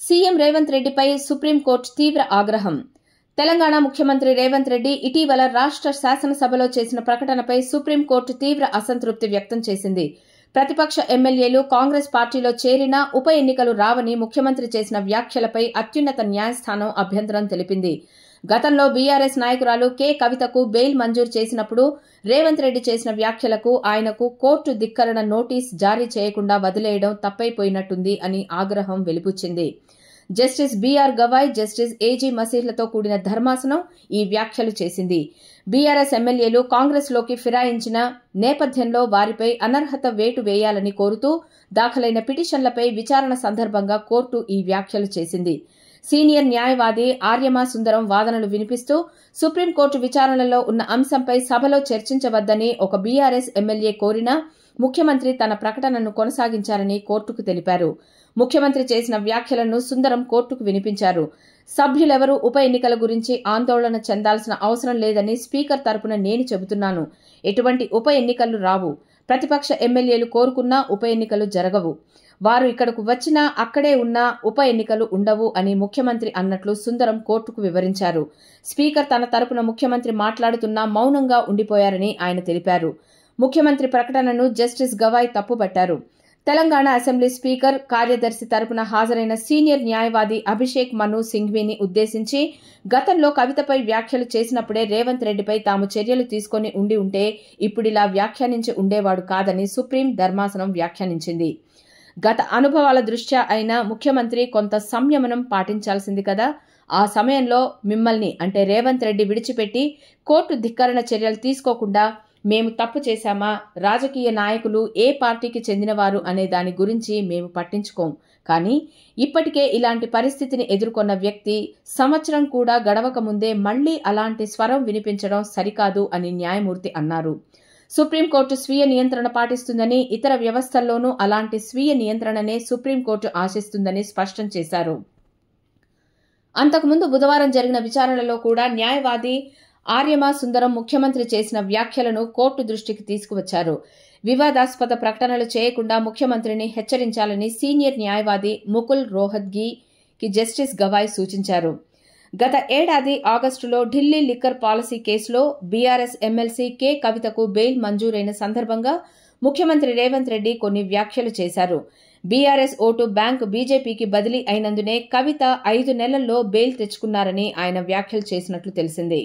CM Revanth రెడ్డిపై supreme court తీవ్ర ఆగ్రహం. తెలంగాణ ముఖ్యమంత్రి రేవంత్ రెడ్డి ఇటీవల రాష్ట్ర శాసనసభలో చేసిన ప్రకటనపై సుప్రీంకోర్టు తీవ్ర అసంతృప్తి వ్యక్తం చేసింది. ప్రతిపక్ష ఎమ్మెల్యేలు కాంగ్రెస్ పార్టీలో చేరినా ఉప ఎన్నికలు రావని ముఖ్యమంత్రి చేసిన వ్యాఖ్యలపై అత్యున్నత న్యాయస్థానం అభ్యంతరం తెలిపింది. గతంలో బీఆర్ఎస్ నాయకురాలు కె కవితకు బెయిల్ మంజూరు చేసినప్పుడు రేవంత్ రెడ్డి చేసిన వ్యాఖ్యలకు ఆయనకు కోర్టు ధిక్కరణ నోటీస్ జారీ చేయకుండా వదిలేయడం తప్పైపోయినట్టుంది అని ఆగ్రహం వెలిబుచ్చింది. Justice BR Gavai, justice AG మసీర్లతో కూడిన ధర్మాసనం ఈ వ్యాఖ్యలు చేసింది. బీఆర్ఎస్ ఎమ్మెల్యేలు కాంగ్రెస్లోకి ఫిరాయించిన నేపథ్యంలో వారిపై అనర్హత వేటు వేయాలని కోరుతూ దాఖలైన పిటిషన్లపై విచారణ సందర్భంగా కోర్టు ఈ వ్యాఖ్యలు చేసింది. సీనియర్ న్యాయవాది ఆర్యమా సుందరం వాదనలు వినిపిస్తూ సుప్రీంకోర్టు విచారణలో ఉన్న అంశంపై సభలో చర్చించవద్దని ఒక బీఆర్ఎస్ ఎమ్మెల్యే కోరినా ముఖ్యమంత్రి తన ప్రకటనను కొనసాగించారని కోర్టుకు తెలిపారు. ముఖ్యమంత్రి చేసిన వ్యాఖ్యలను సుందరం కోర్టుకు వినిపించారు. సభ్యులెవరూ ఉప ఎన్నికల గురించి ఆందోళన చెందాల్సిన అవసరం లేదని స్పీకర్ తరపున నేను చెబుతున్నాను. ఎటువంటి ఉప ఎన్నికలు రావు. ప్రతిపక్ష ఎమ్మెల్యేలు కోరుకున్నా ఉప ఎన్నికలు జరగవు. వారు ఇక్కడకు వచ్చినా అక్కడే ఉన్న ఉప ఎన్నికలు ఉండవు అని ముఖ్యమంత్రి అన్నట్లు సుందరం కోర్టుకు వివరించారు. స్పీకర్ తన తరపున ముఖ్యమంత్రి మాట్లాడుతున్నా మౌనంగా ఉండిపోయారని ఆయన తెలిపారు. ముఖ్యమంత్రి ప్రకటనను జస్టిస్ గవాయ్ తప్పుబట్టారు. తెలంగాణ అసెంబ్లీ స్పీకర్ కార్యదర్శి తరపున హాజరైన సీనియర్ న్యాయవాది అభిషేక్ మను సింఘ్వీని ఉద్దేశించి గతంలో కవితపై వ్యాఖ్యలు చేసినప్పుడే రేవంత్ రెడ్డిపై తాము చర్యలు తీసుకుని ఉంటే ఇప్పుడిలా వ్యాఖ్యానించి ఉండేవాడు కాదని సుప్రీం ధర్మాసనం వ్యాఖ్యానించింది. గత అనుభవాల దృష్ట్యా అయినా ముఖ్యమంత్రి కొంత సంయమనం పాటించాల్సింది కదా. ఆ సమయంలో మిమ్మల్ని అంటే రేవంత్ రెడ్డి విడిచిపెట్టి కోర్టు ధిక్కరణ చర్యలు తీసుకోకుండా మేము తప్పు చేశామా, రాజకీయ నాయకులు ఏ పార్టీకి చెందినవారు అనే దాని గురించి మేము పట్టించుకోం. కానీ ఇప్పటికే ఇలాంటి పరిస్థితిని ఎదుర్కొన్న వ్యక్తి సంవత్సరం కూడా గడవక ముందే మళ్లీ అలాంటి స్వరం వినిపించడం సరికాదు అని న్యాయమూర్తి అన్నారు. సుప్రీంకోర్టు స్వీయ నియంత్రణ పాటిస్తుందని, ఇతర వ్యవస్థల్లోనూ అలాంటి స్వీయ నియంత్రణనే సుప్రీంకోర్టు ఆశిస్తుందని స్పష్టం చేశారు. అంతకుముందు బుధవారం జరిగిన విచారణలో కూడా న్యాయవాది ఆర్యమా సుందరం ముఖ్యమంత్రి చేసిన వ్యాఖ్యలను కోర్టు దృష్టికి తీసుకువచ్చారు. వివాదాస్పద ప్రకటనలు చేయకుండా ముఖ్యమంత్రిని హెచ్చరించాలని సీనియర్ న్యాయవాది ముకుల్ రోహత్గీకి జస్టిస్ గవాయ్ సూచించారు. గత ఏడాది ఆగస్టులో ఢిల్లీ లిక్కర్ పాలసీ కేసులో బీఆర్ఎస్ ఎమ్మెల్సీ కె కవితకు బెయిల్ మంజూరైన సందర్భంగా ముఖ్యమంత్రి రేవంత్ రెడ్డి కొన్ని వ్యాఖ్యలు చేశారు. బీఆర్ఎస్ ఓటు బ్యాంకు బీజేపీకి బదిలీ అయినందునే కవిత 5 నెలల్లో బెయిల్ తెచ్చుకున్నారని ఆయన వ్యాఖ్యలు చేసినట్లు తెలిసింది.